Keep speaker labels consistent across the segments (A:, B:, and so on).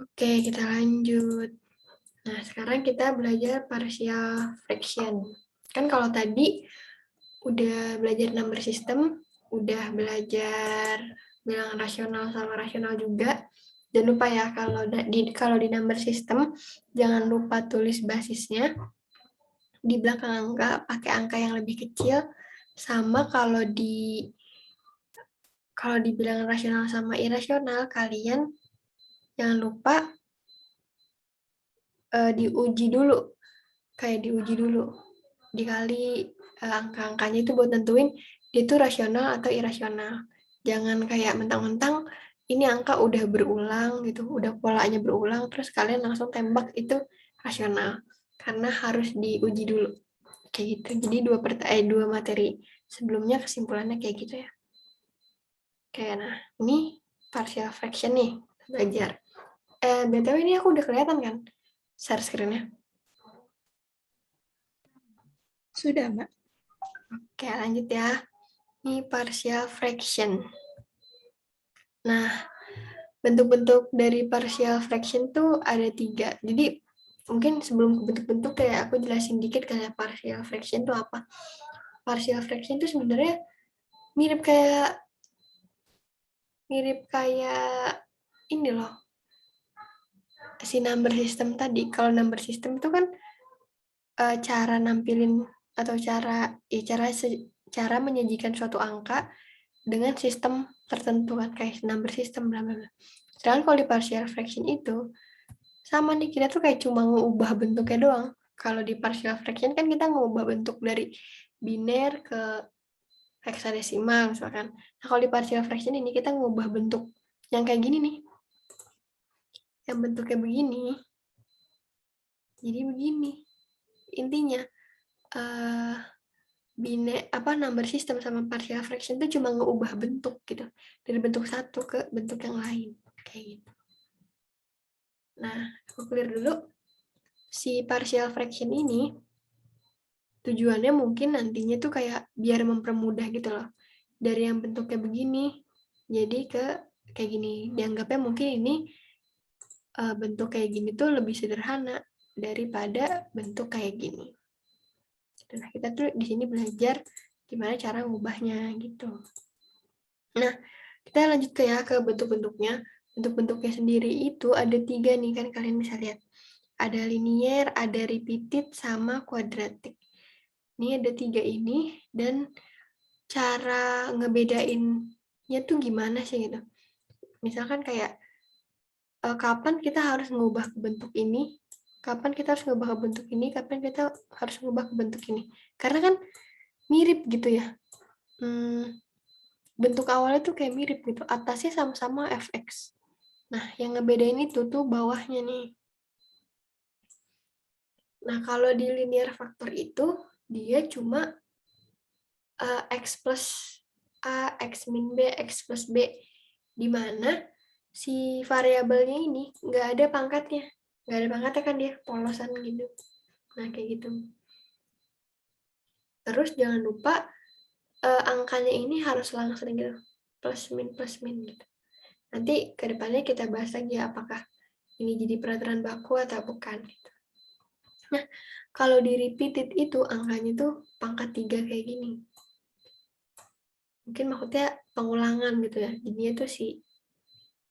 A: Oke, kita lanjut. Nah, sekarang kita belajar partial fraction. Kan kalau tadi udah belajar number system, udah belajar bilangan rasional sama rasional juga. Jangan lupa ya, kalau di number system, jangan lupa tulis basisnya. Di belakang angka, pakai angka yang lebih kecil. Sama kalau di bilangan rasional sama irasional, kalian jangan lupa diuji dulu, kayak diuji dulu, dikali angka-angkanya itu buat nentuin dia itu rasional atau irasional. Jangan kayak mentang-mentang ini angka udah berulang gitu, udah polanya berulang, terus kalian langsung tembak itu rasional, karena harus diuji dulu kayak gitu. Jadi dua materi sebelumnya kesimpulannya kayak gitu ya. Oke, nah ini partial fraction nih belajar. BTW ini aku udah kelihatan kan share screen-nya?
B: Sudah, Mbak.
A: Oke, lanjut ya. Ini partial fraction. Nah, bentuk-bentuk dari partial fraction tuh ada 3. Jadi, mungkin sebelum ke bentuk-bentuk kayak aku jelasin dikit kayak partial fraction tuh apa. Partial fraction tuh sebenarnya mirip kayak ini loh, si number system tadi. Kalau number system itu kan cara nampilin atau cara menyajikan suatu angka dengan sistem tertentu kan, kayak number system bla bla bla. Sedangkan kalau di partial fraction itu sama nih, kita tuh kayak cuma ngubah bentuknya doang. Kalau di partial fraction kan kita ngubah bentuk dari biner ke heksadesimal misalkan. Nah, kalau di partial fraction ini kita ngubah bentuk yang kayak gini nih. Yang bentuknya begini. Jadi begini. Intinya number system sama partial fraction itu cuma ngubah bentuk gitu. Dari bentuk satu ke bentuk yang lain. Kayak gitu. Nah, aku clear dulu. Si partial fraction ini tujuannya mungkin nantinya tuh kayak biar mempermudah gitu loh. Dari yang bentuknya begini, jadi ke kayak gini. Dianggapnya mungkin ini bentuk kayak gini tuh lebih sederhana daripada bentuk kayak gini. Nah, kita tuh di sini belajar gimana cara ngubahnya gitu. Nah, kita lanjut ke bentuk-bentuknya. Bentuk-bentuknya sendiri itu ada 3 nih, kan kalian bisa lihat. Ada linier, ada repeated, sama kuadratik. Ini ada 3 ini, dan cara ngebedainnya tuh gimana sih gitu. Misalkan kayak kapan kita harus ngubah ke bentuk ini, kapan kita harus ngubah ke bentuk ini, kapan kita harus ngubah ke bentuk ini. Karena kan mirip gitu ya. Bentuk awalnya tuh kayak mirip gitu, atasnya sama-sama fx. Nah, yang ngebedain itu tuh bawahnya nih. Nah, kalau di linear factor itu, dia cuma x plus a, x min b, x plus b. Di mana si variabelnya ini nggak ada pangkatnya. Nggak ada pangkatnya kan, dia polosan gitu. Nah, kayak gitu. Terus jangan lupa angkanya ini harus langsung gitu. Plus min gitu. Nanti ke depannya kita bahas lagi apakah ini jadi peraturan baku atau bukan. Gitu. Nah, kalau di repeated itu angkanya tuh pangkat 3 kayak gini. Mungkin maksudnya pengulangan gitu ya. Jadinya tuh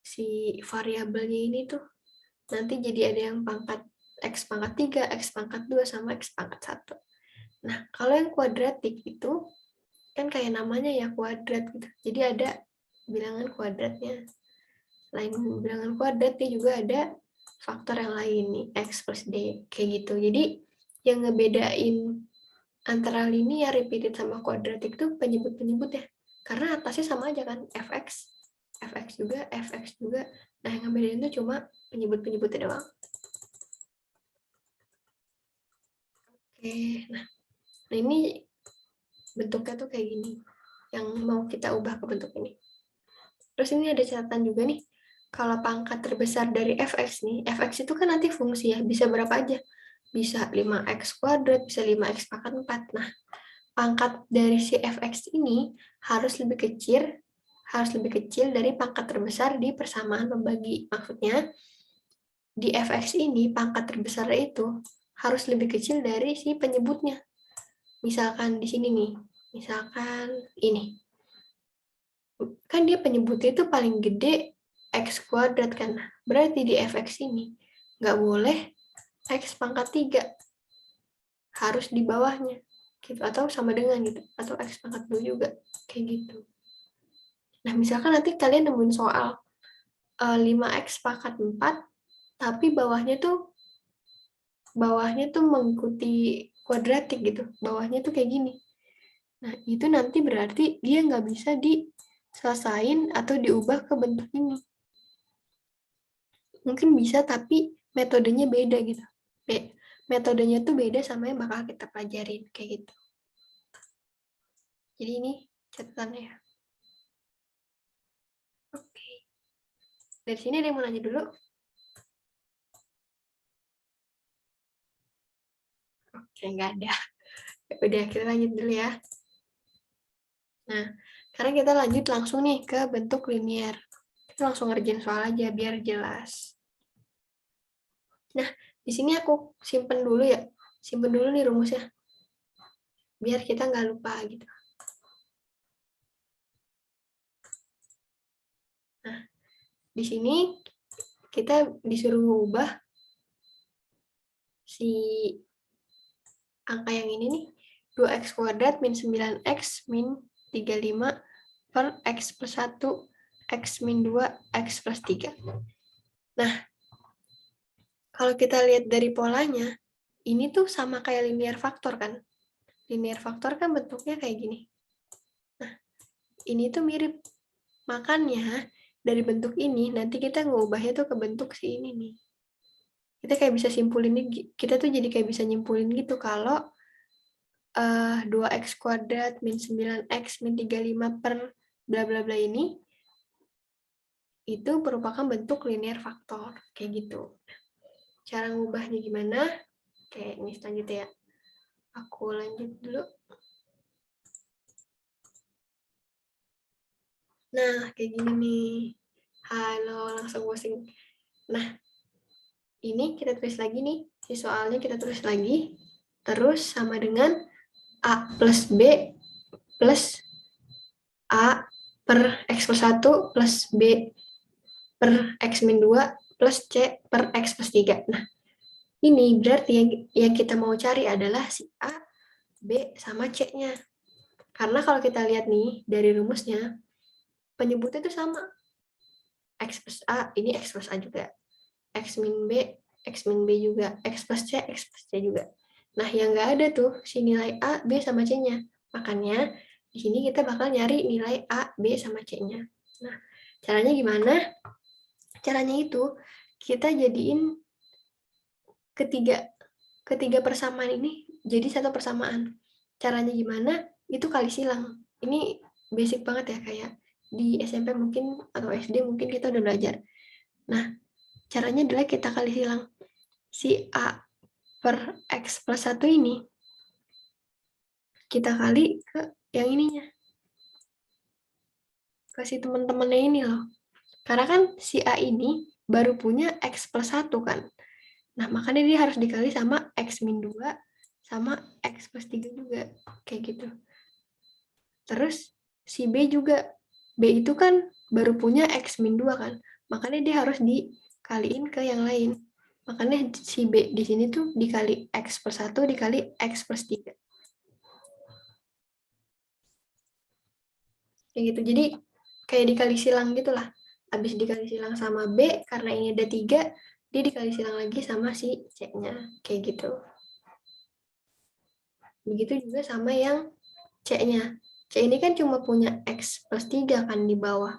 A: si variabelnya ini tuh nanti jadi ada yang pangkat x pangkat 3, x pangkat 2, sama x pangkat 1. Nah, kalau yang kuadratik itu kan kayak namanya ya kuadrat gitu. Jadi ada bilangan kuadratnya. Selain bilangan kuadrat, dia juga ada faktor yang lain nih, x plus d, kayak gitu. Jadi yang ngebedain antara linear, repeated, sama kuadratik tuh penyebut-penyebut ya. Karena atasnya sama aja kan, fx, fx juga. Nah, yang ngebedain tuh cuma penyebut-penyebutnya doang. Oke, nah ini bentuknya tuh kayak gini. Yang mau kita ubah ke bentuk ini. Terus ini ada catatan juga nih. Kalau pangkat terbesar dari fx nih, fx itu kan nanti fungsi ya, bisa berapa aja. Bisa 5x kuadrat, bisa 5x pangkat 4. Nah, pangkat dari si fx ini harus lebih kecil dari pangkat terbesar di persamaan membagi. Maksudnya, di fx ini pangkat terbesar itu harus lebih kecil dari si penyebutnya. Misalkan di sini nih, misalkan ini. Kan dia penyebutnya itu paling gede x kuadrat kan. Berarti di fx ini nggak boleh x pangkat 3. Harus di bawahnya. Gitu. Atau sama dengan gitu. Atau x pangkat 2 juga. Kayak gitu. Nah, misalkan nanti kalian nemuin soal 5x pangkat 4, tapi bawahnya tuh mengikuti kuadratik gitu. Bawahnya tuh kayak gini. Nah, itu nanti berarti dia nggak bisa diselesain atau diubah ke bentuk ini. Mungkin bisa, tapi metodenya beda gitu. Metodenya tuh beda sama yang bakal kita pelajarin, kayak gitu. Jadi ini catatannya. Oke. Dari sini ada yang mau nanya dulu? Oke, nggak ada. Udah, kita lanjut dulu ya. Nah, sekarang kita lanjut langsung nih ke bentuk linear. Kita langsung ngerjain soal aja biar jelas. Nah, di sini aku simpen dulu ya. Simpen dulu nih rumusnya. Biar kita nggak lupa gitu. Nah, di sini kita disuruh mengubah si angka yang ini nih. 2x kuadrat min 9x min 35 per x plus 1, x min 2, x plus 3. Nah, kalau kita lihat dari polanya, ini tuh sama kayak linear faktor kan. Linear faktor kan bentuknya kayak gini. Nah, ini tuh mirip. Makanya, dari bentuk ini, nanti kita ngubahnya tuh ke bentuk si ini nih. Kita kayak bisa simpulin, kita tuh jadi kayak bisa nyimpulin gitu kalau 2x kuadrat min 9x min 35 per bla bla bla ini itu merupakan bentuk linear faktor kayak gitu. Cara ngubahnya gimana? Oke, ini selanjutnya ya. Aku lanjut dulu. Nah, kayak gini nih. Halo, langsung posting. Nah, ini kita tulis lagi nih. Si soalnya kita tulis lagi. Terus sama dengan A plus B plus A per X plus 1 plus B per X min 2 plus C per X plus 3. Nah, ini berarti yang kita mau cari adalah si A, B, sama C-nya. Karena kalau kita lihat nih, dari rumusnya, penyebutnya itu sama. X plus A, ini X plus A juga. X min B, X min B juga. X plus C, X plus C juga. Nah, yang nggak ada tuh, si nilai A, B, sama C-nya. Makanya, di sini kita bakal nyari nilai A, B, sama C-nya. Nah, caranya gimana? Caranya itu, kita jadiin ketiga persamaan ini jadi satu persamaan. Caranya gimana? Itu kali silang. Ini basic banget ya, kayak di SMP mungkin atau SD mungkin kita udah belajar. Nah, caranya adalah kita kali silang. Si A per X plus 1 ini kita kali ke yang ininya. Ke si teman-temannya ini loh. Karena kan si A ini baru punya X plus 1 kan. Nah, makanya dia harus dikali sama X min 2 sama X plus 3 juga. Kayak gitu. Terus si B juga. B itu kan baru punya X min 2 kan. Makanya dia harus dikaliin ke yang lain. Makanya si B di sini tuh dikali X plus 1 dikali X plus 3. Kayak gitu. Jadi kayak dikali silang gitu lah. Habis dikali silang sama B, karena ini ada 3, dia dikali silang lagi sama si C-nya. Kayak gitu. Begitu juga sama yang C-nya. C ini kan cuma punya X plus 3 kan di bawah.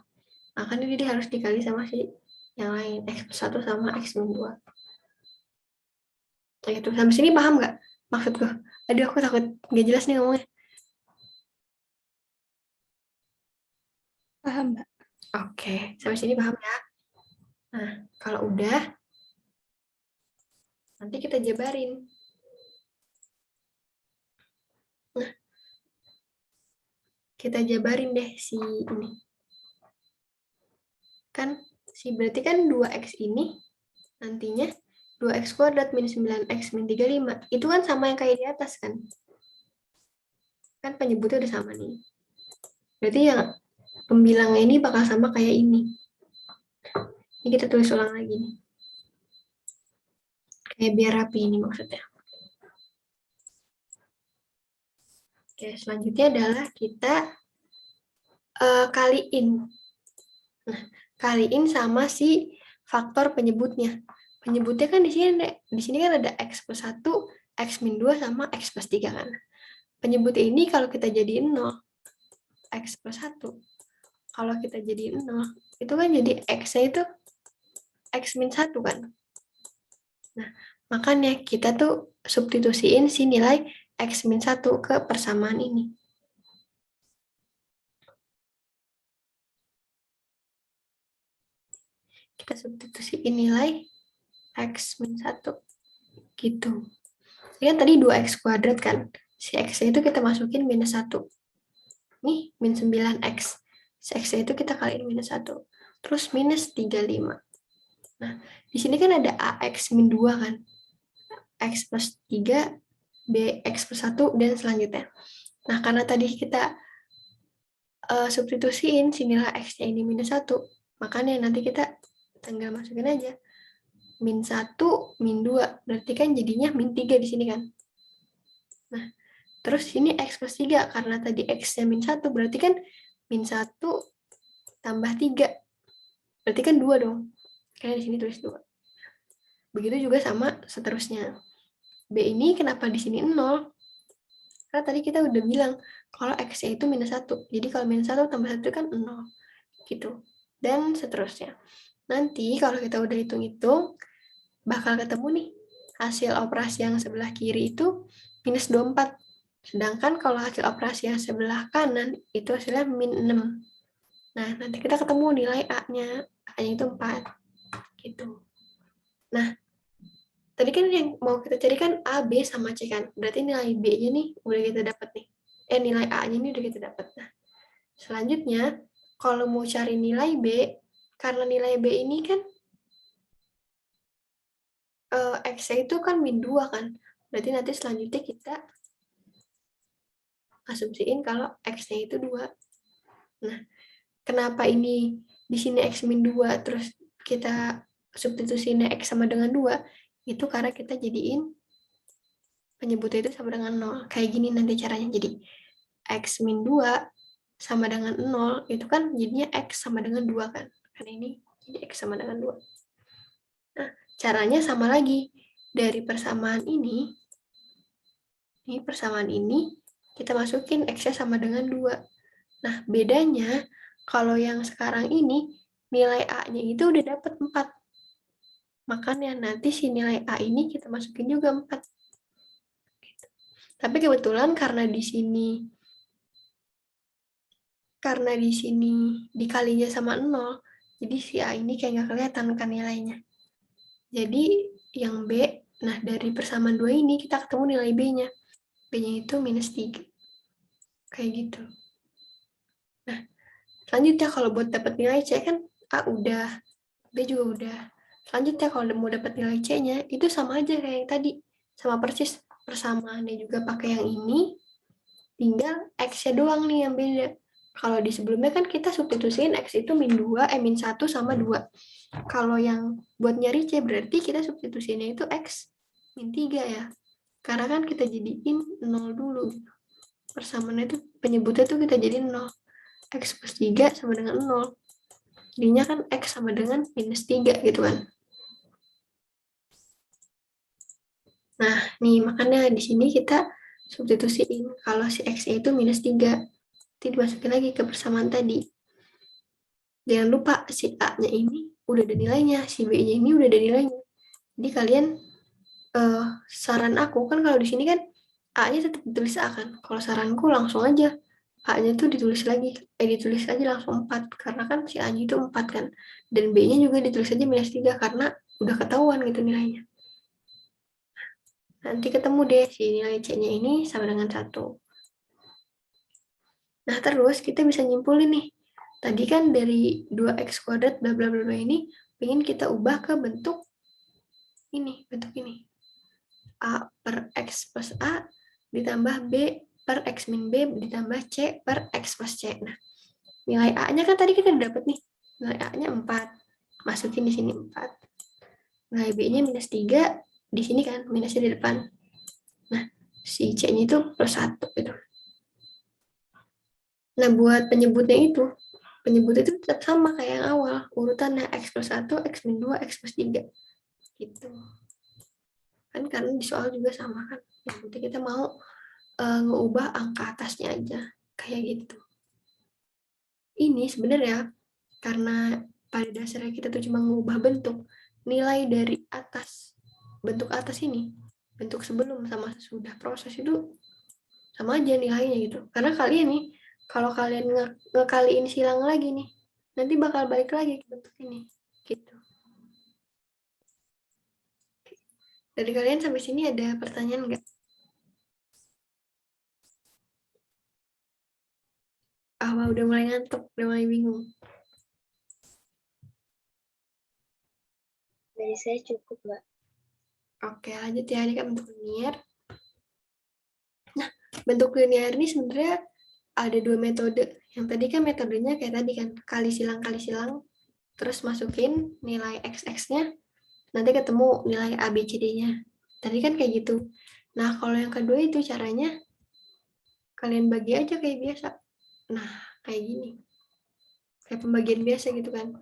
A: Makanya dia harus dikali sama si yang lain. X plus 1 sama X min 2. Kayak gitu. Sampai sini paham nggak maksudku? Aduh, aku takut nggak jelas nih ngomongnya.
B: Paham, Mbak.
A: Oke, sampai sini paham ya? Nah, kalau udah, nanti kita jabarin. Nah, kita jabarin deh si ini. Kan, berarti kan 2X ini nantinya 2x kuadrat min 9x min 35. Itu kan sama yang kayak di atas kan? Kan penyebutnya udah sama nih. Berarti yang pembilangnya ini bakal sama kayak ini. Ini kita tulis ulang lagi nih. Kayak biar rapi ini maksudnya. Oke, selanjutnya adalah kita kaliin. Nah, kaliin sama si faktor penyebutnya. Penyebutnya kan di sini kan ada x plus 1, x min 2 sama x plus 3 kan. Penyebut ini kalau kita jadiin 0, x plus 1. Kalau kita jadiin 0, itu kan jadi x-nya itu x min 1 kan. Nah, makanya kita tuh substitusiin si nilai x min 1 ke persamaan ini. Kita substitusiin nilai x min 1. Gitu. Ini kan tadi 2x kuadrat kan. Si x-nya itu kita masukin minus 1. Nih, min 9x. Si x-nya itu kita kaliin minus 1. Terus minus 35. Nah, di sini kan ada ax min 2 kan. X plus 3, bx plus 1, dan selanjutnya. Nah, karena tadi kita substitusiin si nilai x-nya ini minus 1, makanya nanti kita tinggal masukin aja. Min 1, min 2. Berarti kan jadinya min 3 di sini kan. Nah, terus ini x plus 3. Karena tadi x-nya min 1, berarti kan min 1 tambah 3. Berarti kan 2 dong. Karena di sini tulis 2. Begitu juga sama seterusnya. B ini kenapa di sini 0? Karena tadi kita udah bilang kalau x-nya itu minus 1. Jadi kalau minus 1 tambah 1 kan 0. Gitu. Dan seterusnya. Nanti kalau kita udah hitung-hitung, bakal ketemu nih hasil operasi yang sebelah kiri itu minus 24. Sedangkan kalau hasil operasi yang sebelah kanan itu hasilnya min 6. Nah, nanti kita ketemu nilai A-nya. A-nya itu 4. Gitu. Nah, tadi kan yang mau kita cari kan A, B, sama C kan. Berarti nilai B-nya nih udah kita dapat nih. Nilai A-nya ini udah kita dapat. Nah, selanjutnya, kalau mau cari nilai B, karena nilai B ini kan X-nya itu kan min 2 kan. Berarti nanti selanjutnya kita asumsiin kalau X-nya itu 2. Nah, kenapa ini di sini X min 2, terus kita substitusinya X sama dengan 2, itu karena kita jadiin penyebutnya itu sama dengan 0. Kayak gini nanti caranya. Jadi, X min 2 sama dengan 0, itu kan jadinya X sama dengan 2 kan. Karena ini jadi X sama dengan 2. Nah, caranya sama lagi. Dari persamaan ini persamaan ini, kita masukin X-nya sama dengan 2. Nah, bedanya, kalau yang sekarang ini, nilai A-nya itu udah dapat 4. Makanya nanti si nilai A ini kita masukin juga 4. Tapi kebetulan karena di sini dikalinya sama 0, jadi si A ini kayak nggak kelihatan kan nilainya. Jadi yang B, nah dari persamaan 2 ini kita ketemu nilai B-nya. B-nya itu minus 3. Kayak gitu. Nah, selanjutnya kalau buat dapat nilai C kan A udah, B juga udah. Selanjutnya kalau mau dapat nilai C-nya, itu sama aja kayak yang tadi. Sama persis, persamaannya juga pakai yang ini, tinggal X-nya doang nih yang beda. Kalau di sebelumnya kan kita substitusiin X itu min 2, min 1 sama 2. Kalau yang buat nyari C berarti kita substitusinya itu X min 3 ya. Karena kan kita jadiin 0 dulu. Persamaannya itu penyebutnya tuh kita jadiin 0. X plus 3 sama dengan 0. Jadinya kan X sama dengan minus 3 gitu kan. Nah, nih makanya di sini kita substitusiin kalau si X-nya itu minus 3. Nanti dimasukin lagi ke persamaan tadi. Jangan lupa si A-nya ini udah ada nilainya, si B-nya ini udah ada nilainya. Jadi kalian, saran aku kan kalau di sini kan A-nya tetap ditulis A kan. Kalau saranku langsung aja A-nya tuh ditulis aja langsung 4. Karena kan si A-nya itu 4 kan. Dan B-nya juga ditulis aja minus 3 karena udah ketahuan gitu nilainya. Nanti ketemu deh si nilai C-nya ini sama dengan 1. Nah, terus kita bisa nyimpulin nih. Tadi kan dari 2x kuadrat bla bla bla ini pengen kita ubah ke bentuk ini, bentuk ini. A per X plus A ditambah B per X min B ditambah C per X plus C. Nah, nilai A-nya kan tadi kita dapat nih. Nilai A-nya 4. Masukin di sini 4. Nilai B-nya minus 3. Di sini kan, minusnya di depan. Nah, si C-nya itu plus 1 gitu. Nah, buat penyebutnya itu tetap sama kayak yang awal. Urutannya X plus 1, X min 2, X plus 3. Gitu. Kan karena di soal juga sama kan. Yang penting kita mau ngeubah angka atasnya aja. Kayak gitu. Ini sebenarnya karena pada dasarnya kita tuh cuma mengubah bentuk, nilai dari atas, bentuk atas ini, bentuk sebelum sama sesudah proses itu sama aja nilainya gitu. Karena kalian nih, kalau kalian ngekaliin silang lagi nih, nanti bakal balik lagi ke bentuk ini. Gitu. Dari kalian sampai sini ada pertanyaan nggak? Udah mulai ngantuk, udah mulai bingung.
C: Dari saya cukup, Mbak.
A: Oke, lanjut ya. Ini kan bentuk linear. Nah, bentuk linear ini sebenarnya ada 2 metode. Yang tadi kan metodenya kayak tadi kan, kali silang, terus masukin nilai x-nya, nanti ketemu nilai A, B, C, D-nya. Tadi kan kayak gitu. Nah, kalau yang kedua itu caranya, kalian bagi aja kayak biasa. Nah, kayak gini. Kayak pembagian biasa gitu kan.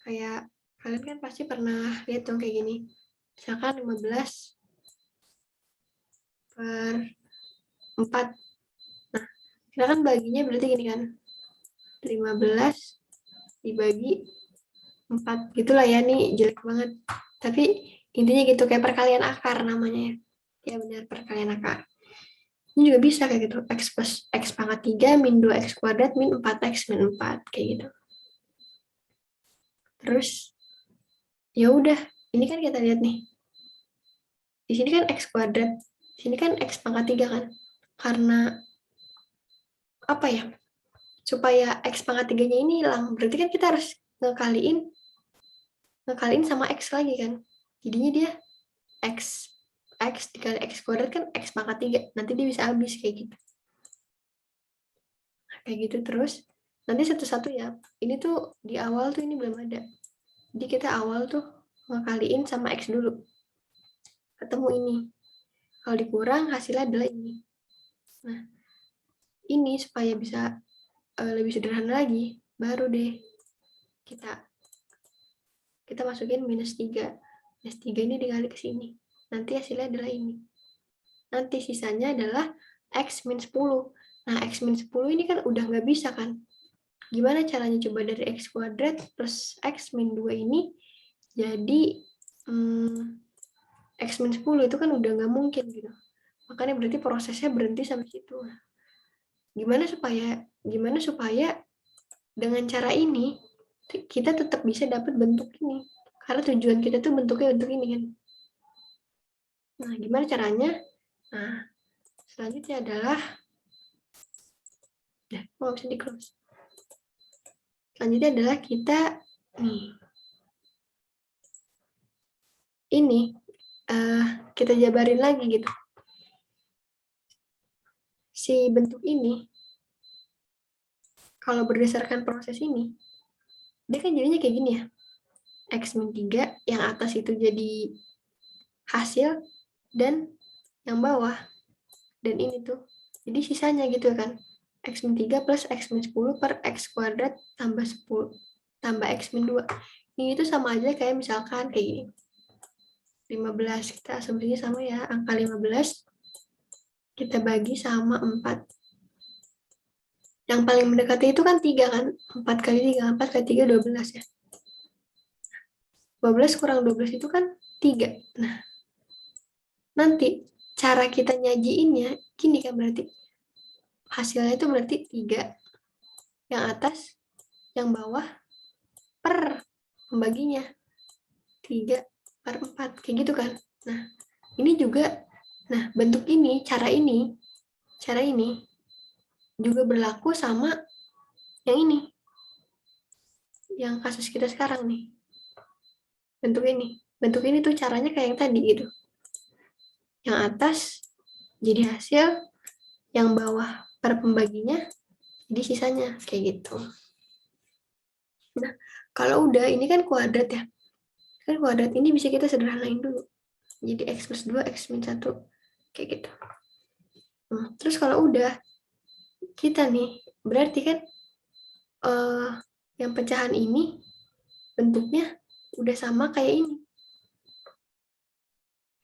A: Kayak, kalian kan pasti pernah lihat dong kayak gini. Misalkan 15 per 4. Nah, kita kan baginya berarti gini kan. 15 dibagi 4. Gitulah ya, nih jelek banget. Tapi intinya gitu, kayak perkalian akar namanya. Ya benar, perkalian akar. Ini juga bisa kayak gitu. X plus X pangkat 3 min 2X kuadrat min 4X min 4. Kayak gitu. Terus, ya udah. Ini kan kita lihat nih. Di sini kan X kuadrat. Di sini kan X pangkat 3 kan. Karena, apa ya, supaya X pangkat 3-nya ini hilang. Berarti kan kita harus ngekaliin sama X lagi kan. Jadinya dia X dikali X kuadrat kan X pangkat 3. Nanti dia bisa habis kayak gitu. Kayak gitu terus. Nanti satu-satu ya. Ini tuh di awal tuh ini belum ada. Jadi kita awal tuh ngekaliin sama X dulu. Ketemu ini. Kalau dikurang hasilnya adalah ini. Nah, ini supaya bisa lebih sederhana lagi, baru deh kita masukin minus 3. Minus 3 ini dikali ke sini. Nanti hasilnya adalah ini. Nanti sisanya adalah X min 10. Nah, X min 10 ini kan udah nggak bisa kan. Gimana caranya coba dari X kuadrat plus X min 2 ini jadi X min 10 itu kan udah nggak mungkin gitu. Makanya berarti prosesnya berhenti sampai situ. Gimana supaya dengan cara ini kita tetap bisa dapat bentuk ini. Karena tujuan kita tuh bentuknya bentuk ini kan. Nah, gimana caranya? Nah, selanjutnya adalah mau bisa di close. Selanjutnya adalah kita ini kita jabarin lagi gitu. Si bentuk ini kalau berdasarkan proses ini dia kan jadinya kayak gini ya. X min 3 yang atas itu jadi hasil dan yang bawah dan ini tuh jadi sisanya gitu kan. X min 3 plus X min 10 per X kuadrat tambah 10 tambah X min 2. Ini tuh sama aja kayak misalkan kayak gini. 15, kita asumsinya sama ya, angka 15 kita bagi sama 4. Yang paling mendekati itu kan 3 kan, 4 kali 3, 4 kali 3, 12 ya. 12 kurang 12 itu kan 3. Nah, nanti cara kita nyajiinnya gini kan berarti. Hasilnya itu berarti 3 yang atas, yang bawah per pembaginya 3 per 4 kayak gitu kan. Nah, ini juga bentuk ini, cara ini juga berlaku sama yang ini. Yang kasus kita sekarang nih. Bentuk ini. bentuk ini tuh caranya kayak yang tadi gitu. Yang atas jadi hasil, yang bawah per pembaginya jadi sisanya kayak gitu. Nah, kalau udah ini kan kuadrat ya. Kan kuadrat ini bisa kita sederhanain dulu. Jadi X plus 2, X min 1 kayak gitu. Terus kalau udah kita nih, berarti kan yang pecahan ini bentuknya udah sama kayak ini.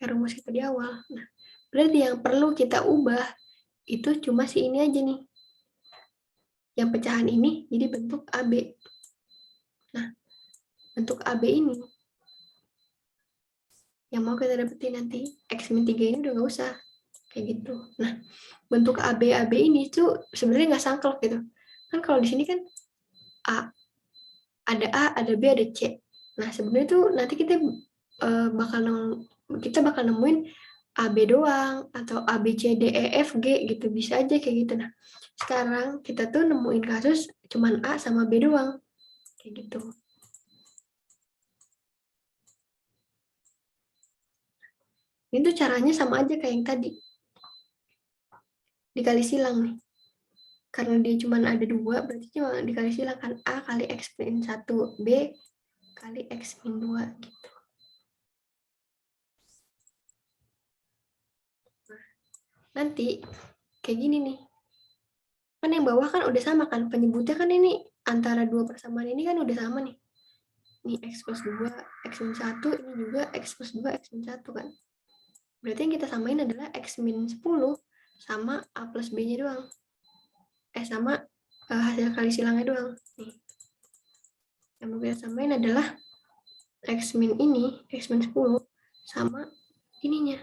A: Kayak rumus kita di awal. Nah, berarti yang perlu kita ubah itu cuma si ini aja nih. Yang pecahan ini jadi bentuk AB. Nah, bentuk AB ini yang mau kita dapetin nanti, X min 3 ini udah nggak usah. Kayak gitu. Nah, bentuk AB ini tuh sebenarnya nggak sangklok gitu. Kan kalau di sini kan A, ada B, ada C. Nah, sebenarnya tuh nanti kita bakal nemuin AB doang atau A, B, C, D, E, F, G gitu. Bisa aja kayak gitu. Nah, sekarang kita tuh nemuin kasus cuman A sama B doang. Kayak gitu. Ini tuh caranya sama aja kayak yang tadi. Dikali silang nih. Karena dia cuma ada 2, berarti cuma dikali silang kan A kali X min 1, B kali X min 2 gitu. Nah, nanti kayak gini nih. Kan yang bawah kan udah sama kan, penyebutnya kan ini antara dua persamaan ini kan udah sama nih. Ini X plus 2, X min 1, ini juga X plus 2, X min 1 kan. Berarti yang kita samain adalah X min 10 sama A plus B-nya doang. Sama hasil kali silangnya doang. Nih. Yang mau kita samain adalah X min ini, X min 10 sama ininya.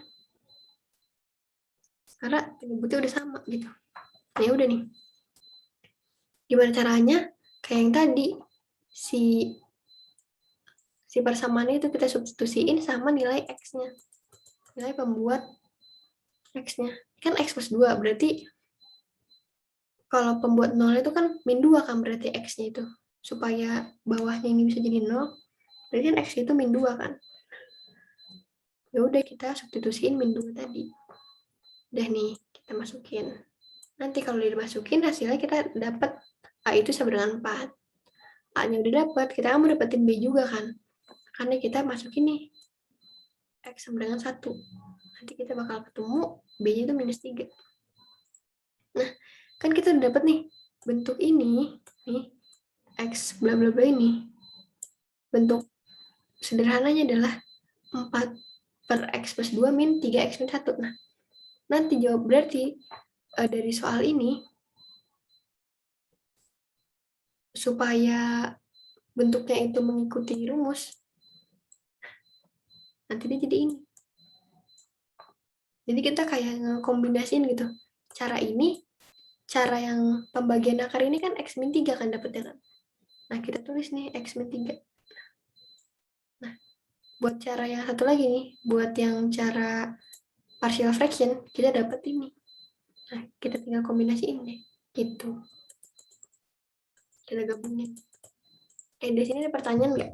A: Karena penyebutnya udah sama gitu. Nah, ya udah nih. Gimana caranya? Kayak yang tadi, si persamaannya itu kita substitusiin sama nilai X-nya. Nilai pembuat X-nya. Kan X plus 2, berarti kalau pembuat 0 itu kan min 2 kan berarti X-nya itu. Supaya bawahnya ini bisa jadi 0, berarti kan X itu min 2 kan. Ya udah kita substitusiin min 2 tadi. Udah nih, kita masukin. Nanti kalau dimasukin hasilnya kita dapat A itu sama dengan 4. A-nya udah dapat, kita kan mau dapetin B juga kan. Karena kita masukin nih X sama dengan 1. Nanti kita bakal ketemu B-nya itu minus 3. Nah, kan kita udah dapat nih bentuk ini, nih, X bla bla bla ini. Bentuk sederhananya adalah 4 per X plus 2 min 3X min 1. Nah, nanti jawab berarti dari soal ini, supaya bentuknya itu mengikuti rumus, nanti dia jadi ini. Jadi kita kayak ngekombinasiin gitu. Cara ini, cara yang pembagian akar ini kan X min 3 kan dapetnya kan. Nah, kita tulis nih X min 3. Nah, buat cara yang satu lagi nih, buat yang cara partial fraction, kita dapat ini. Nah, kita tinggal kombinasiin deh. Gitu. Kita gabungin. Di sini ada pertanyaan nggak?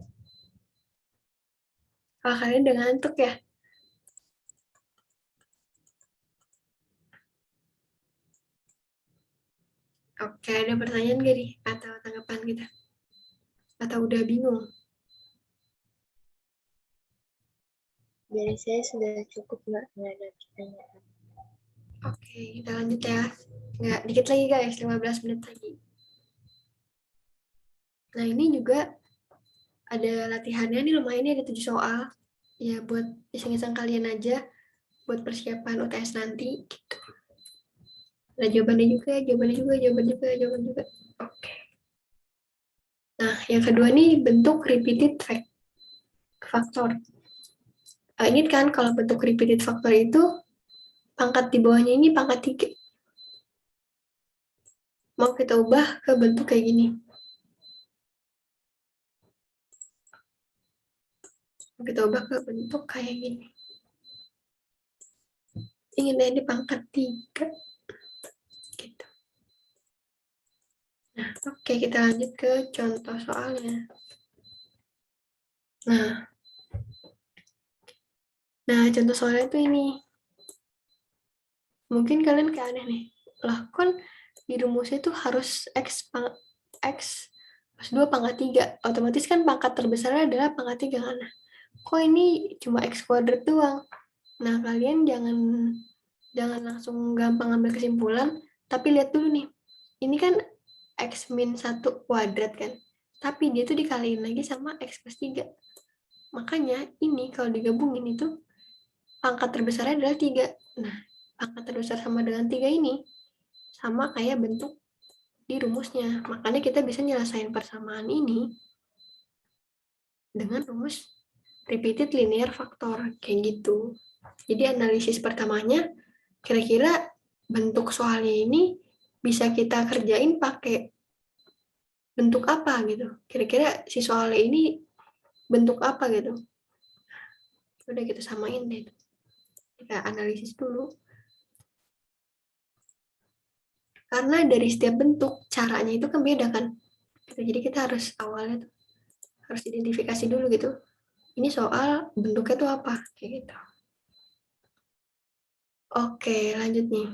A: Kalau kalian udah ngantuk ya? Oke, ada pertanyaan nggak nih? Atau tanggapan kita? Atau udah bingung?
B: Dari saya sudah cukup, Mbak. Nggak ada pertanyaan.
A: Oke, kita lanjut ya. Nggak, dikit lagi guys, 15 menit lagi. Nah, ini juga ada latihannya nih, lumayan nih, ada 7 soal. Ya, buat iseng-iseng kalian aja, buat persiapan UTS nanti. Gitu. Nah, jawabannya juga. Oke. Nah, yang kedua nih bentuk repeated factor. Ini kan kalau bentuk repeated factor itu pangkat di bawahnya ini pangkat 3. Mau kita ubah ke bentuk kayak gini. Mau kita ubah ke bentuk kayak gini. Ingin di pangkat 3. Gitu. Nah, oke, kita lanjut ke contoh soalnya. Nah, Nah, contoh soalnya itu ini. Mungkin kalian kayak aneh nih. Lah, kan di rumusnya itu harus X plus 2 pangkat 3. Otomatis kan pangkat terbesarnya adalah pangkat 3 kan. Kok ini cuma X kuadrat doang? Nah, kalian jangan langsung gampang ambil kesimpulan, tapi lihat dulu nih. Ini kan X min 1 kuadrat kan. Tapi dia tuh dikaliin lagi sama X plus 3. Makanya ini kalau digabungin itu pangkat terbesarnya adalah 3. Nah, pangkat terbesar sama dengan 3 ini sama kayak bentuk di rumusnya. Makanya kita bisa nyelesain persamaan ini dengan rumus repeated linear factor, kayak gitu. Jadi analisis pertamanya, kira-kira bentuk soalnya ini bisa kita kerjain pakai bentuk apa gitu. Kira-kira si soalnya ini bentuk apa gitu. Udah kita samain deh. Kita analisis dulu. Karena dari setiap bentuk, caranya itu kan beda kan. Jadi kita harus awalnya tuh, harus identifikasi dulu gitu. Ini soal bentuknya tuh apa, kayak gitu. Oke, lanjut nih.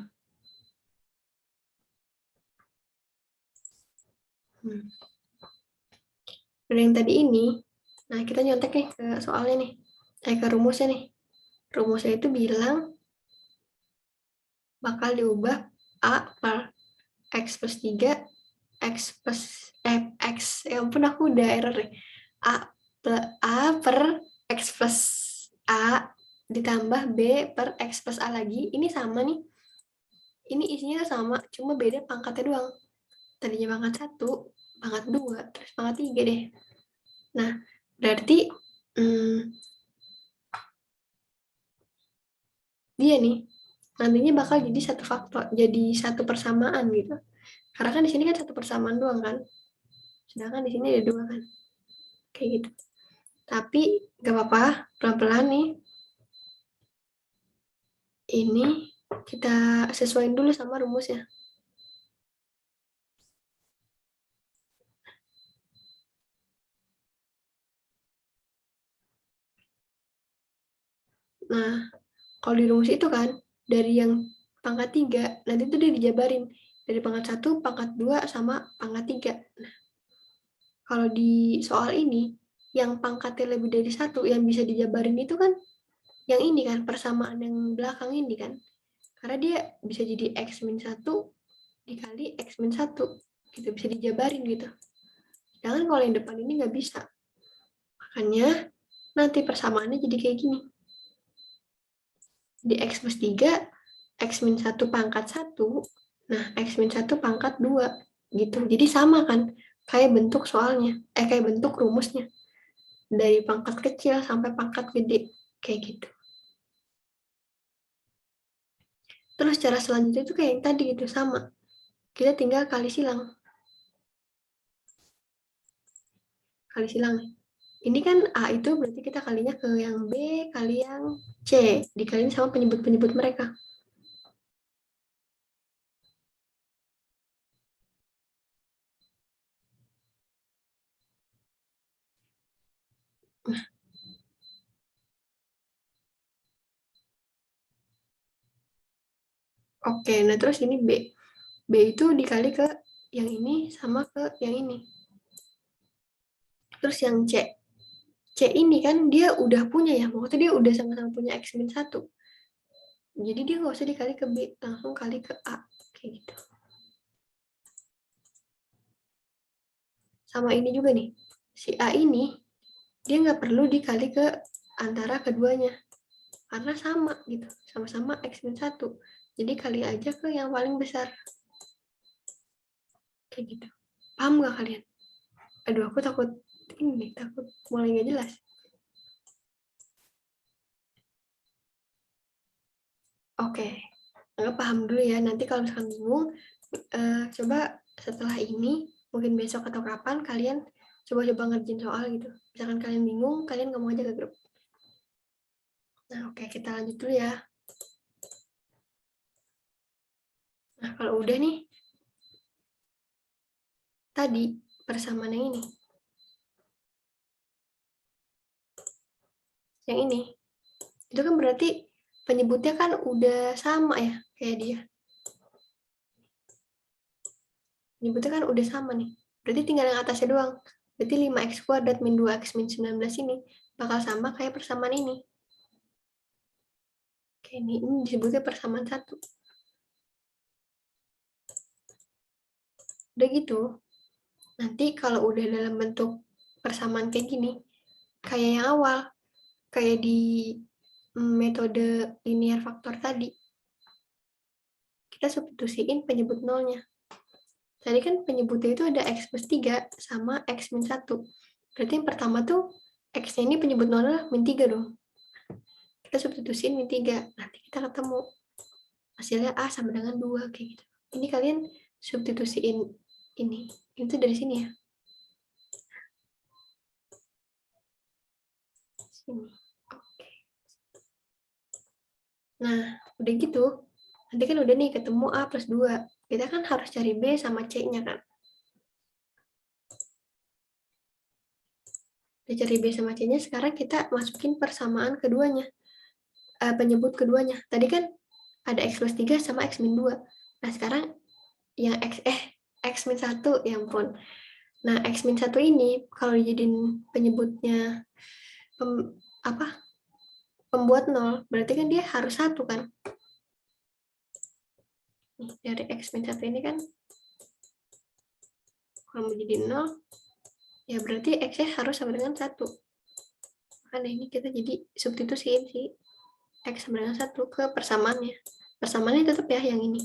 A: Dari yang tadi ini, nah kita nyontek nih ke soalnya nih, ke rumusnya nih. Rumusnya itu bilang bakal diubah A per X plus 3, X plus, X, ya ampun aku udah error nih. A per X plus A ditambah B per X plus A lagi, ini sama nih. Ini isinya sama, cuma beda pangkatnya doang. Tadinya pangkat 1, pangkat 2, terus pangkat 3 deh. Nah, berarti dia nih nantinya bakal jadi satu faktor, jadi satu persamaan gitu. Karena kan di sini kan satu persamaan doang kan. Sedangkan di sini ada 2 kan. Kayak gitu. Tapi gak apa-apa, pelan-pelan nih. Ini kita sesuaiin dulu sama rumusnya. Nah, kalau di rumus itu kan, dari yang pangkat 3, nanti itu dia dijabarin. Dari pangkat 1, pangkat 2, sama pangkat 3. Nah, kalau di soal ini, yang pangkatnya lebih dari 1, yang bisa dijabarin itu kan, yang ini kan, persamaan yang belakang ini kan. Karena dia bisa jadi X min 1 dikali X min 1. Gitu, bisa dijabarin gitu. Sedangkan kalau yang depan ini nggak bisa. Makanya nanti persamaannya jadi kayak gini. Di X plus 3, X min 1 pangkat 1, nah X min 1 pangkat 2, gitu. Jadi sama kan, kayak bentuk soalnya, kayak bentuk rumusnya. Dari pangkat kecil sampai pangkat gede, kayak gitu. Terus cara selanjutnya itu kayak yang tadi gitu, sama. Kita tinggal kali silang. Kali silang nih. Ini kan A itu berarti kita kalinya ke yang B kali yang C, dikaliin sama penyebut-penyebut mereka. Oke, nah terus ini B. B itu dikali ke yang ini sama ke yang ini. Terus yang C. C ini kan dia udah punya ya, maksudnya dia udah sama-sama punya X min 1. Jadi dia nggak usah dikali ke B, langsung kali ke A. Kayak gitu. Sama ini juga nih. Si A ini, dia nggak perlu dikali ke antara keduanya. Karena sama gitu, sama-sama X min 1. Jadi kali aja ke yang paling besar. Kayak gitu. Paham nggak kalian? Aduh, aku takut ini, takut mulai nggak jelas. Oke, nggak paham dulu ya. Nanti kalau misalkan bingung, coba setelah ini, mungkin besok atau kapan, kalian coba-coba ngerjain soal gitu. Misalkan kalian bingung, kalian ngomong aja ke grup. Nah, oke, kita lanjut dulu ya. Nah, kalau udah nih, tadi persamaan yang ini. Yang ini. Itu kan berarti penyebutnya kan udah sama ya, kayak dia. Penyebutnya kan udah sama nih. Berarti tinggal yang atasnya doang. Berarti 5x kuadrat min 2x min 19 ini bakal sama kayak persamaan ini. Oke, ini disebutnya persamaan 1. Udah gitu, nanti kalau udah dalam bentuk persamaan kayak gini, kayak yang awal, kayak di metode linear faktor tadi, kita substitusiin penyebut nolnya. Tadi kan penyebutnya itu ada x plus 3 sama x min 1. Berarti yang pertama tuh x-nya ini penyebut nolnya min 3 dong. Kita substitusiin min 3. Nanti kita ketemu hasilnya A sama dengan 2 kayak gitu. Ini kalian substitusiin ini. Ini tuh dari sini ya. Sini. Oke. Nah, udah gitu. Nanti kan udah nih ketemu A plus 2. Kita kan harus cari B sama C-nya kan. Udah cari B sama C-nya, sekarang kita masukin persamaan keduanya. Penyebut keduanya. Tadi kan ada x plus 3 sama x min 2. Nah, sekarang yang x min 1, ya ampun. Nah, x min 1 ini kalau dijadiin penyebutnya pembuat 0, berarti kan dia harus 1 kan. Nih, dari x min 1 ini kan kalau mau jadi 0, ya berarti x-nya harus sama dengan 1. Makanya ini kita jadi substitusiin si x sama dengan 1 ke persamaannya. Persamaannya tetap ya yang ini.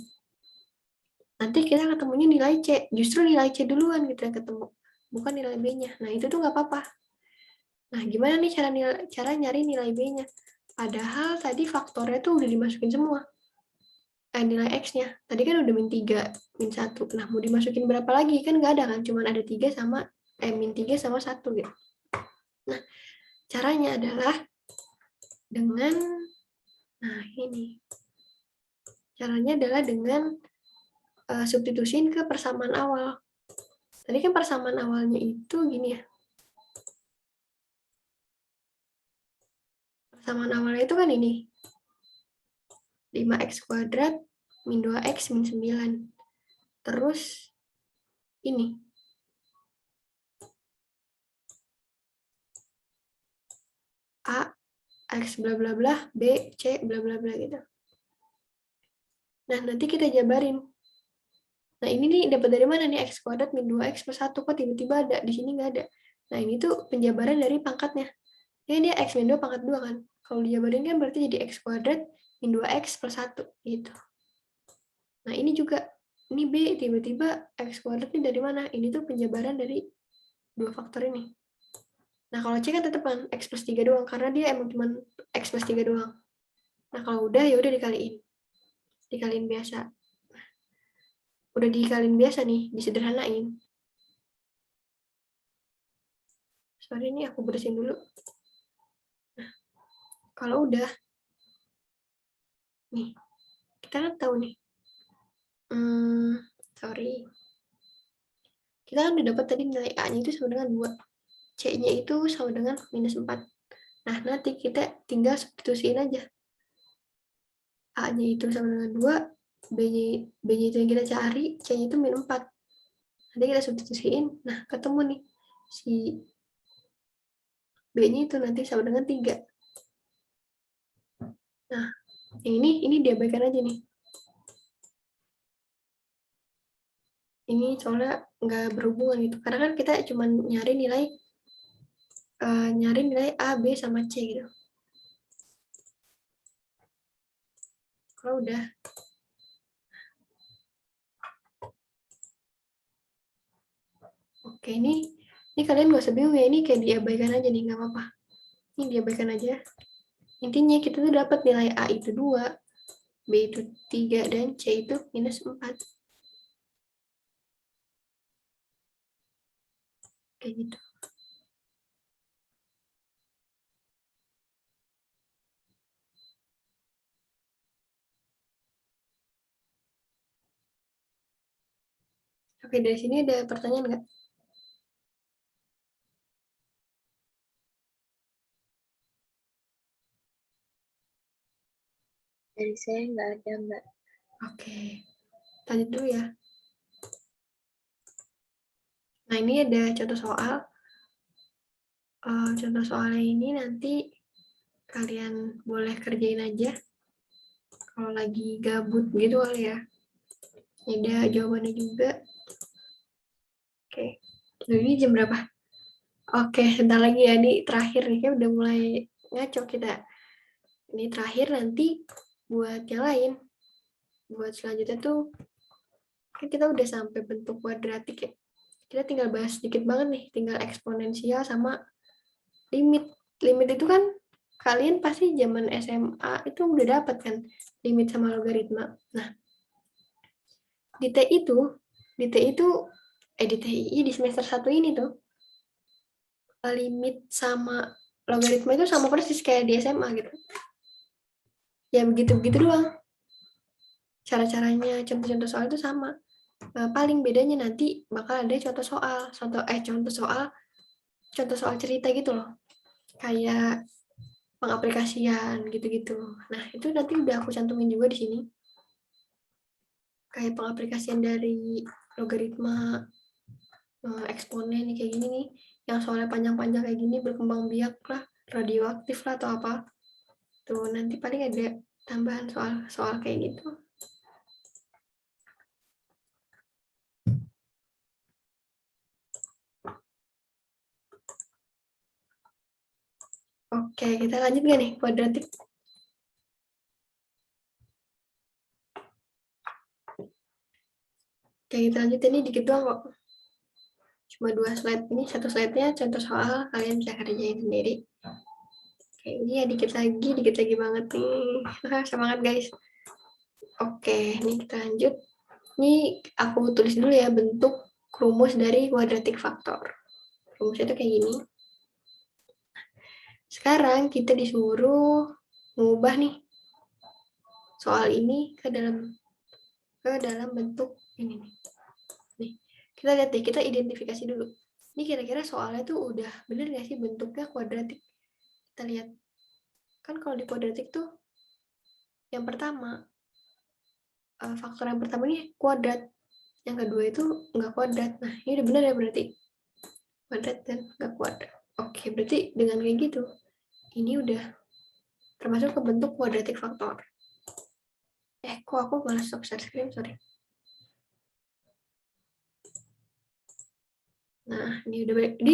A: Nanti kita ketemunya nilai C. Justru nilai C duluan gitu yang ketemu. Bukan nilai B-nya. Nah, itu tuh nggak apa-apa. Nah, gimana nih cara nyari nilai B-nya? Padahal tadi faktornya tuh udah dimasukin semua. Nilai X-nya. Tadi kan udah min 3, min 1. Nah, mau dimasukin berapa lagi? Kan nggak ada kan? Cuman ada 3 sama, min 3 sama 1 gitu. Nah, caranya adalah dengan, nah ini. Caranya adalah dengan substitusiin ke persamaan awal. Tadi kan persamaan awalnya itu gini ya. Persamaan awalnya itu kan ini. 5x kuadrat min 2x min 9. Terus ini. A, X bla bla bla, B, C bla bla bla gitu. Nah, nanti kita jabarin. Nah, ini nih dapat dari mana nih x kuadrat min 2x plus 1, kok tiba-tiba ada, di sini nggak ada. Nah, ini tuh penjabaran dari pangkatnya. Ini dia x min 2 pangkat 2 kan. Kalau dijabarin kan berarti jadi x kuadrat min 2x plus 1 gitu. Nah, ini juga, ini B, tiba-tiba x kuadrat ini dari mana? Ini tuh penjabaran dari dua faktor ini. Nah, kalau C kan tetap kan x plus 3 doang, karena dia emang cuma x plus 3 doang. Nah, kalau udah, ya udah dikaliin. Dikaliin biasa. Udah dikaliin biasa nih, disederhanain. Sorry, ini aku bersihin dulu. Nah, kalau udah, nih, kita kan tahu nih. Sorry. Kita kan udah dapat tadi nilai A-nya itu sama dengan 2. C-nya itu sama dengan minus 4. Nah, nanti kita tinggal substitusiin aja. A-nya itu sama dengan 2, B-nya itu yang kita cari, C-nya itu min 4. Nanti kita substitusiin, nah ketemu nih. Si B-nya itu nanti sama dengan 3. Nah, yang ini diabaikan aja nih. Ini soalnya nggak berhubungan gitu. Karena kan kita cuma nyari nilai A, B, sama C gitu. Kalau udah. Oke, ini kalian nggak usah bingung ya. Ini kayak diabaikan aja nih, nggak apa-apa. Ini diabaikan aja. Intinya kita tuh dapat nilai A itu 2, B itu 3, dan C itu minus 4. Kayak gitu. Oke, dari sini ada pertanyaan nggak?
B: Dari saya nggak ada, Mbak.
A: Oke, lanjut dulu ya. Nah, ini ada contoh soal. Contoh soalnya ini nanti kalian boleh kerjain aja kalau lagi gabut gitu kali ya. Ini ada jawabannya juga. Oke, nah, ini jam berapa? Oke, sebentar lagi ya, ini terakhir nih, kayak udah mulai ngaco kita. Ini terakhir, nanti buat yang lain, buat selanjutnya tuh, kan kita udah sampai bentuk kuadratik ya. Kita tinggal bahas sedikit banget nih, tinggal eksponensial sama limit. Limit itu kan kalian pasti zaman SMA itu udah dapat kan, limit sama logaritma. Nah, di TI di semester 1 ini tuh, limit sama logaritma itu sama persis kayak di SMA gitu. Ya begitu-begitu doang. Cara-caranya, contoh-contoh soal itu sama. Paling bedanya nanti bakal ada contoh soal cerita gitu loh. Kayak pengaplikasian gitu-gitu. Nah, itu nanti udah aku cantumin juga di sini. Kayak pengaplikasian dari logaritma, eksponen kayak gini nih, yang soalnya panjang-panjang kayak gini, berkembang biak lah, radioaktif lah atau apa. Tuh, nanti paling ada tambahan soal kayak gitu. Oke, kita lanjut nggak nih kuadratik? Oke, kita lanjut, ini dikit doang kok. Cuma 2 slide, ini satu slide-nya contoh soal, kalian bisa kerjain sendiri. Oke, ini ya dikit lagi banget nih. Semangat guys. Oke, ini kita lanjut. Ini aku tulis dulu ya bentuk rumus dari quadratic factor. Rumusnya itu kayak gini. Sekarang kita disuruh mengubah nih soal ini ke dalam bentuk ini nih. Nih, kita lihat deh, kita identifikasi dulu. Ini kira-kira soalnya tuh udah bener nggak sih bentuknya kuadratik? Kita lihat. Kan kalau di kuadratik tuh yang pertama, faktor yang pertama ini kuadrat. Yang kedua itu nggak kuadrat. Nah, ini udah bener ya berarti. Kuadrat dan nggak kuadrat. Oke, berarti dengan kayak gitu, ini udah termasuk ke bentuk quadratic factor. Kok aku malah stop share screen, sorry. Nah, ini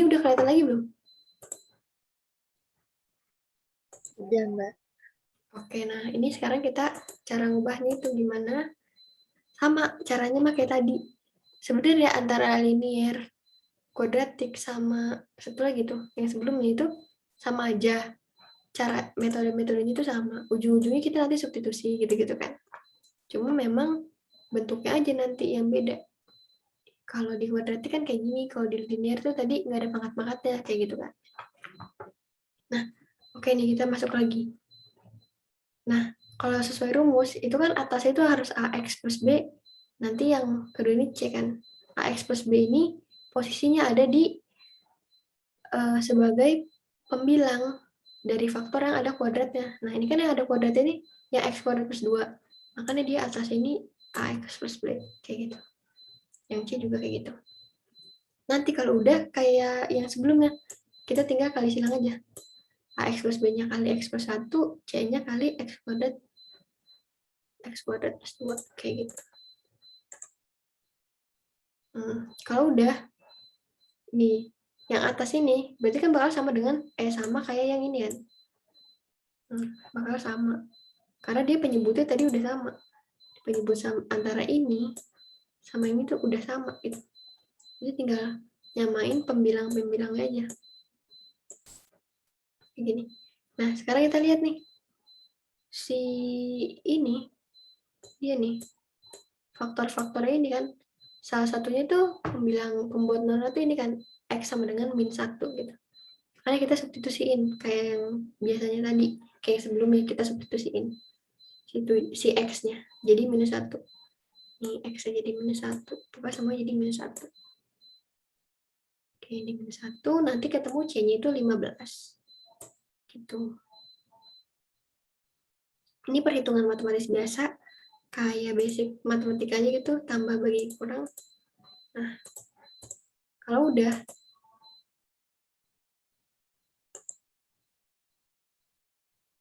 A: udah kelihatan lagi belum?
B: Udah, Mbak.
A: Oke, nah ini sekarang kita cara ngubahnya itu gimana? Sama caranya pakai tadi. Sebenarnya antara linear, kuadratik sama satu lagi tuh, yang sebelumnya itu sama aja. Cara metode-metodenya itu sama. Ujung-ujungnya kita nanti substitusi gitu-gitu kan. Cuma memang bentuknya aja nanti yang beda. Kalau di kuadratik kan kayak gini, kalau di linear tuh tadi nggak ada pangkat-pangkatnya, kayak gitu kan. Nah, oke nih kita masuk lagi. Nah, kalau sesuai rumus, itu kan atasnya itu harus AX plus B, nanti yang kedua ini C kan. AX plus B ini posisinya ada di sebagai pembilang dari faktor yang ada kuadratnya. Nah, ini kan yang ada kuadratnya ini, yang X kuadrat plus 2. Makanya dia atas ini AX plus B, kayak gitu. Yang C juga kayak gitu. Nanti kalau udah kayak yang sebelumnya, kita tinggal kali silang aja. AX plus B-nya kali X plus 1, C-nya kali X kuadrat plus 2, kayak gitu. Kalau udah, nih, yang atas ini, berarti kan bakal sama dengan, sama kayak yang ini kan. Bakal sama. Karena dia penyebutnya tadi udah sama. Penyebut antara ini sama ini tuh udah sama gitu. Jadi tinggal nyamain pembilang-pembilangnya aja. Kayak gini. Nah, sekarang kita lihat nih. Si ini, dia nih, faktor-faktornya ini kan, salah satunya tuh pembuat nolnya tuh ini kan, X sama dengan min 1 gitu. Makanya kita substitusiin, kayak yang biasanya tadi, kayak sebelumnya kita substitusiin. Si X-nya, jadi minus 1. Nih, X-nya jadi minus 1. Pokoknya semua jadi minus 1. Oke, ini minus 1. Nanti ketemu C-nya itu 15. Gitu. Ini perhitungan matematis biasa, kayak basic matematikanya gitu, tambah bagi kurang. Nah, kalau udah,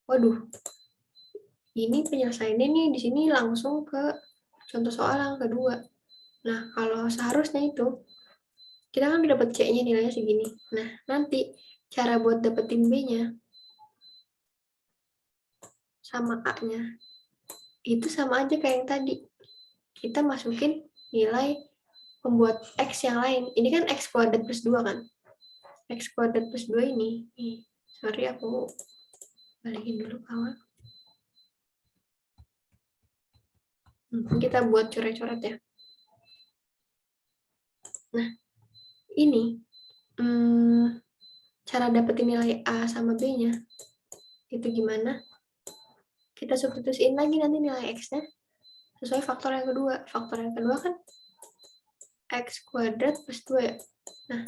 A: waduh, ini penyelesaiannya nih di sini langsung ke contoh soal yang kedua. Nah, kalau seharusnya itu, kita kan udah dapat C-nya nilainya segini. Nah, nanti cara buat dapetin B-nya sama A-nya itu sama aja kayak yang tadi. Kita masukin nilai pembuat X yang lain. Ini kan X kuadrat plus 2 kan? X kuadrat plus 2 ini. Nih, sorry aku balikin dulu kawan. Kita buat coret-coret ya. Nah, ini cara dapetin nilai A sama B-nya itu gimana? Kita substitusiin lagi nanti nilai X-nya sesuai faktor yang kedua. Faktor yang kedua kan X kuadrat plus 2 ya. Nah,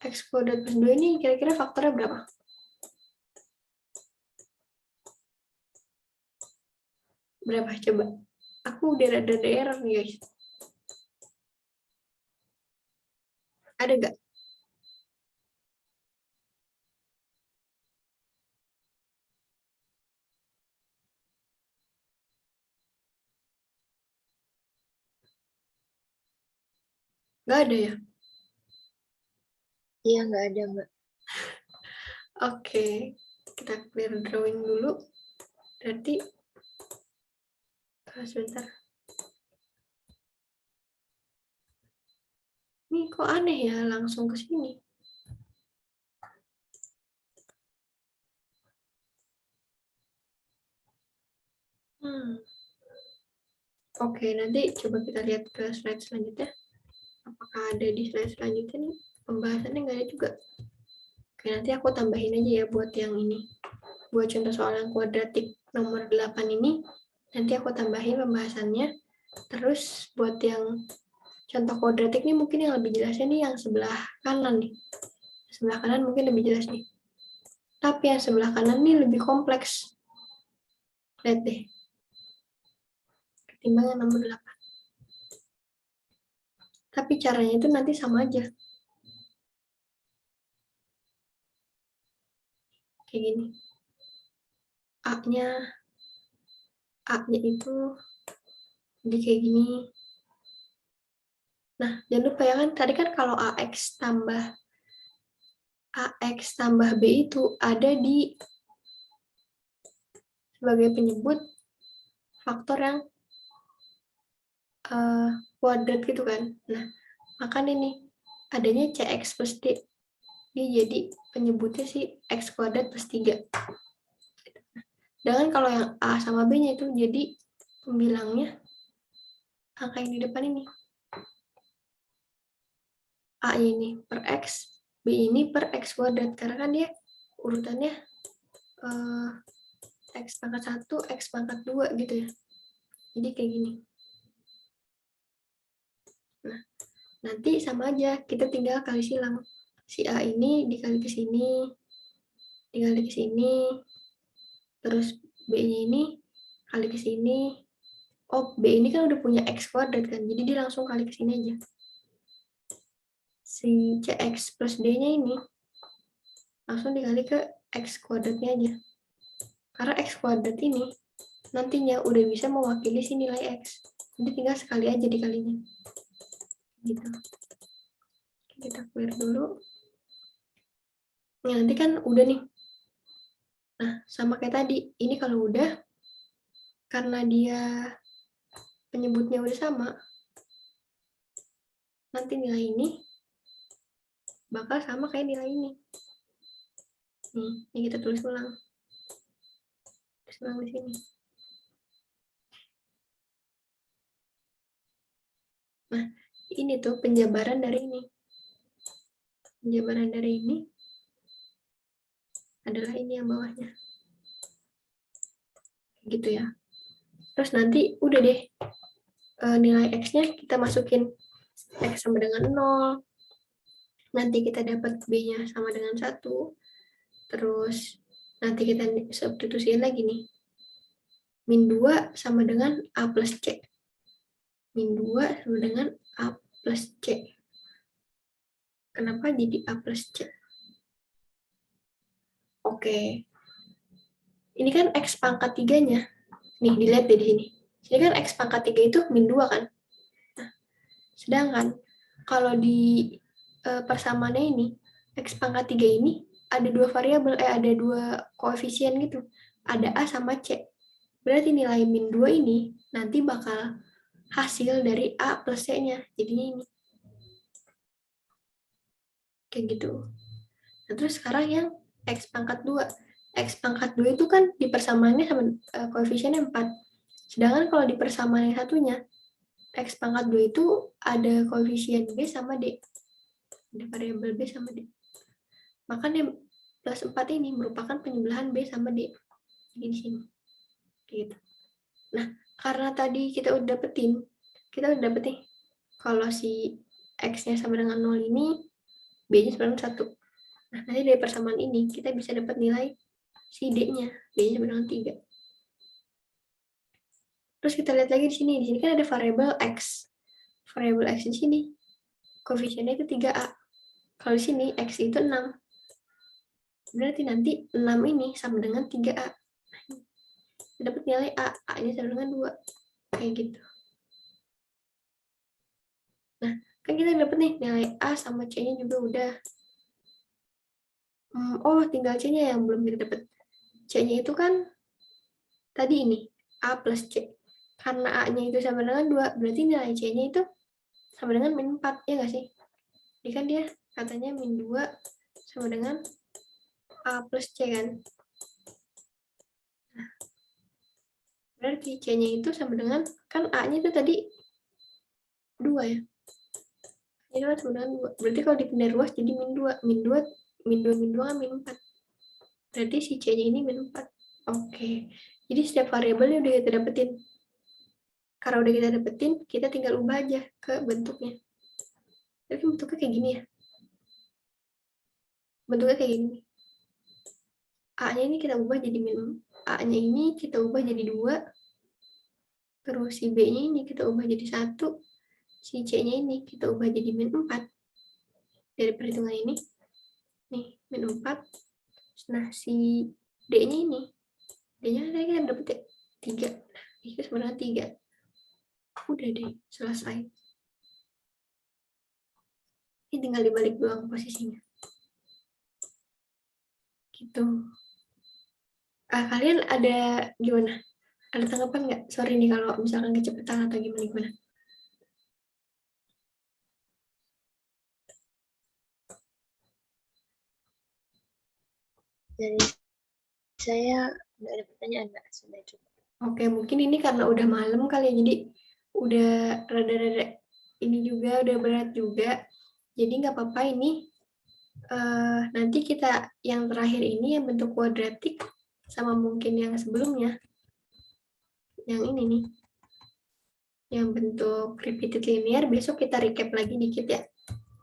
A: X kuadrat plus 2 ini kira-kira faktornya berapa? Berapa coba? Aku udah ada error nih guys. Ada nggak? Nggak ada ya?
B: Iya, nggak ada, Mbak.
A: Oke, kita clear drawing dulu. Berarti, sebentar. Ini kok aneh ya, langsung ke sini. Oke, nanti coba kita lihat ke slide selanjutnya. Apakah ada di slide selanjutnya nih? Pembahasannya nggak ada juga. Oke, nanti aku tambahin aja ya buat yang ini. Buat contoh soal yang kuadratik nomor 8 ini, nanti aku tambahin pembahasannya. Terus buat yang contoh kuadratik nih mungkin yang lebih jelasnya nih yang sebelah kanan nih. Sebelah kanan mungkin lebih jelas nih. Tapi yang sebelah kanan nih lebih kompleks. Lihat deh. Ketimbang yang nomor 8. Tapi caranya itu nanti sama aja. Kayak gini. A-nya itu jadi kayak gini. Nah, jangan lupa ya kan, tadi kan kalau AX tambah B itu ada di sebagai penyebut faktor yang kuadrat gitu kan. Nah, makanya nih adanya CX plus D. Dia jadi penyebutnya si X kuadrat plus 3. Sedangkan kalau yang A sama B-nya itu jadi pembilangnya angka yang di depan ini. A ini per X, B ini per X kuadrat. Karena kan dia urutannya X pangkat 1, X pangkat 2 gitu ya. Jadi kayak gini. Nah, nanti sama aja, kita tinggal kali silang. Si A ini dikali ke sini, dikali ke sini, terus B-nya ini kali ke sini. Oh, B ini kan udah punya X kuadrat kan, jadi dia langsung kali ke sini aja. Si CX plus D-nya ini langsung dikali ke X kuadratnya aja. Karena X kuadrat ini nantinya udah bisa mewakili si nilai X. Jadi tinggal sekali aja dikalinya. Gitu. Kita clear dulu. Nah, nanti kan udah nih. Nah, sama kayak tadi. Ini kalau udah, karena dia penyebutnya udah sama, nanti nilai ini bakal sama kayak nilai ini. Nih, ini kita tulis ulang. Tulis ulang di sini. Nah, ini tuh penjabaran dari ini. Penjabaran dari ini adalah ini yang bawahnya. Gitu ya. Terus nanti udah deh, nilai X-nya kita masukin X sama dengan 0. Nanti kita dapat B-nya sama dengan 1. Terus nanti kita substitusiin lagi nih. Min 2 sama dengan A plus C. Min 2 sama dengan A plus C. Kenapa jadi A plus C? Oke. Ini kan X pangkat 3-nya. Nih, dilihat deh di sini. Ini kan X pangkat 3 itu min 2 kan? Nah, sedangkan kalau di persamaannya ini, X pangkat 3 ini ada dua variabel, ada dua koefisien gitu. Ada A sama C. Berarti nilai min 2 ini nanti bakal hasil dari A plus C-nya. Jadinya ini. Kayak gitu. Nah, terus sekarang yang X pangkat 2. X pangkat 2 itu kan di persamaannya sama koefisiennya 4. Sedangkan kalau di persamaan yang satunya, X pangkat 2 itu ada koefisien B sama D. Ada variabel B sama D. Makanya plus 4 ini merupakan penyebelahan B sama D. Jadi di sini. Gitu. Nah, karena tadi kita udah dapet nih, kalau si X-nya sama dengan 0 ini, B-nya sama dengan 1. Nah, nanti dari persamaan ini, kita bisa dapat nilai si D-nya. D-nya sama dengan 3. Terus kita lihat lagi di sini. Di sini kan ada variabel X. Variabel X di sini, koefisiennya itu 3A. Kalau di sini, X itu 6. Berarti nanti 6 ini sama dengan 3A. Kita dapat nilai A. A-nya sama dengan 2. Kayak gitu. Nah, kan kita dapat nih nilai A sama C-nya juga udah. Oh, tinggal C-nya yang belum kita dapat. C-nya itu kan tadi ini, A plus C. Karena A-nya itu sama dengan 2, berarti nilai C-nya itu sama dengan min 4, ya nggak sih? Jadi kan dia katanya min 2 sama dengan A plus C kan. Nah, berarti C-nya itu sama dengan, kan A-nya itu tadi 2 ya. Ini kan sama dengan 2. Berarti kalau dipindah ruas jadi min 2. Min 2 kan min 4. Berarti si C-nya ini min 4. Oke. Jadi setiap variabelnya udah kita dapetin. Karena udah kita dapetin, kita tinggal ubah aja ke bentuknya. Tapi bentuknya kayak gini ya. Bentuknya kayak gini. A-nya ini kita ubah jadi min. A-nya ini kita ubah jadi 2. Terus si B-nya ini kita ubah jadi 1. Si C-nya ini kita ubah jadi min 4. Dari perhitungan ini. Nih, min 4. Nah, si D-nya ini. D-nya tadi kita dapet 3. Nah, itu sebenarnya 3. Udah deh, selesai. Ini tinggal dibalik doang posisinya. Gitu. Kalian ada gimana? Ada tanggapan nggak? Sorry nih kalau misalkan kecepatan atau gimana.
B: Dari saya nggak ada pertanyaan, Mbak. Sudah cukup.
A: Oke, mungkin ini karena udah malam kali ya, jadi udah rada-rada ini juga, udah berat juga. Jadi nggak apa-apa ini. Nanti kita yang terakhir ini yang bentuk kuadratik sama mungkin yang sebelumnya. Yang ini nih. Yang bentuk repeated linear, besok kita recap lagi dikit ya.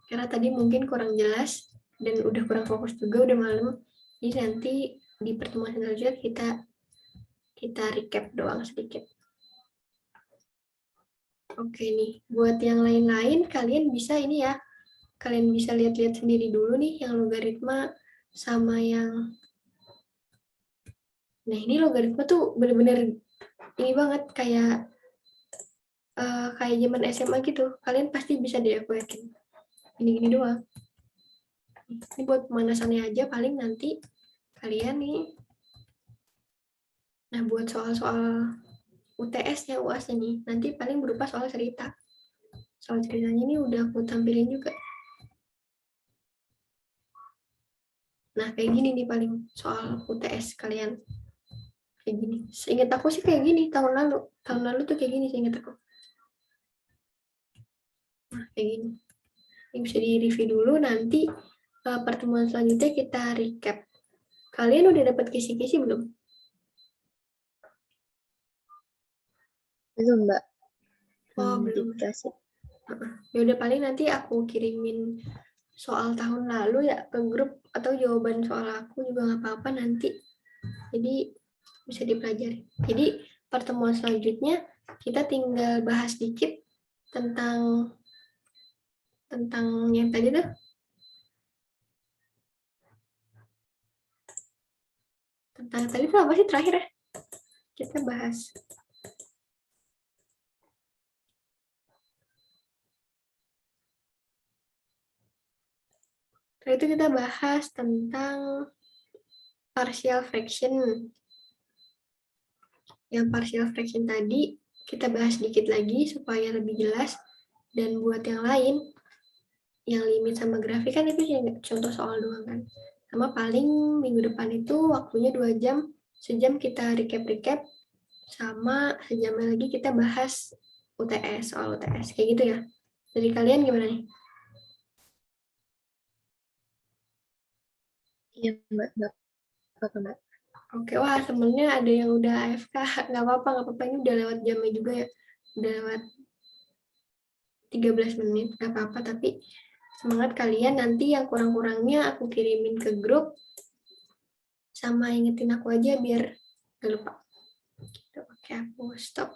A: Karena tadi mungkin kurang jelas dan udah kurang fokus juga, udah malam. Jadi nanti di pertemuan selanjutnya kita recap doang sedikit. Oke nih, buat yang lain-lain kalian bisa ini ya, kalian bisa lihat-lihat sendiri dulu nih yang logaritma sama yang, nah ini logaritma tuh bener-bener ini banget kayak zaman SMA gitu, kalian pasti bisa deh aku yakin. Gini-gini doang. Ini buat pemanasannya aja paling nanti kalian nih. Nah buat soal-soal UTS-nya, UAS-nya nih, nanti paling berupa soal cerita. Soal ceritanya ini udah aku tampilin juga. Nah, kayak gini nih paling soal UTS kalian. Kayak gini. Seingat aku sih kayak gini tahun lalu. Tahun lalu tuh kayak gini seingat aku. Nah, kayak gini. Ini bisa di-review dulu, nanti pertemuan selanjutnya kita recap. Kalian udah dapat kisi-kisi belum?
B: Belum, Mbak.
A: Oh, belum.
B: Dikasih.
A: Ya udah paling nanti aku kirimin soal tahun lalu ya ke grup, atau jawaban soal aku juga nggak apa-apa nanti. Jadi bisa dipelajari. Jadi pertemuan selanjutnya kita tinggal bahas dikit tentang yang tadi tuh. Tentang tadi tuh apa sih terakhir ya? Kita bahas. Tadi itu kita bahas tentang partial fraction. Yang partial fraction tadi kita bahas dikit lagi supaya lebih jelas. Dan buat yang lain, yang limit sama grafik kan itu contoh soal doang kan. Sama paling minggu depan itu waktunya 2 jam, sejam kita recap-recap, sama sejam lagi kita bahas UTS, soal UTS, kayak gitu ya. Dari kalian gimana nih?
B: Iya, Mbak. Apa, Mbak?
A: Oke, wah temennya ada yang udah AFK, nggak apa-apa, ini udah lewat jamnya juga ya, udah lewat 13 menit, nggak apa-apa, tapi semangat kalian, nanti yang kurang-kurangnya aku kirimin ke grup, sama ingetin aku aja biar gak lupa. Oke, aku stop.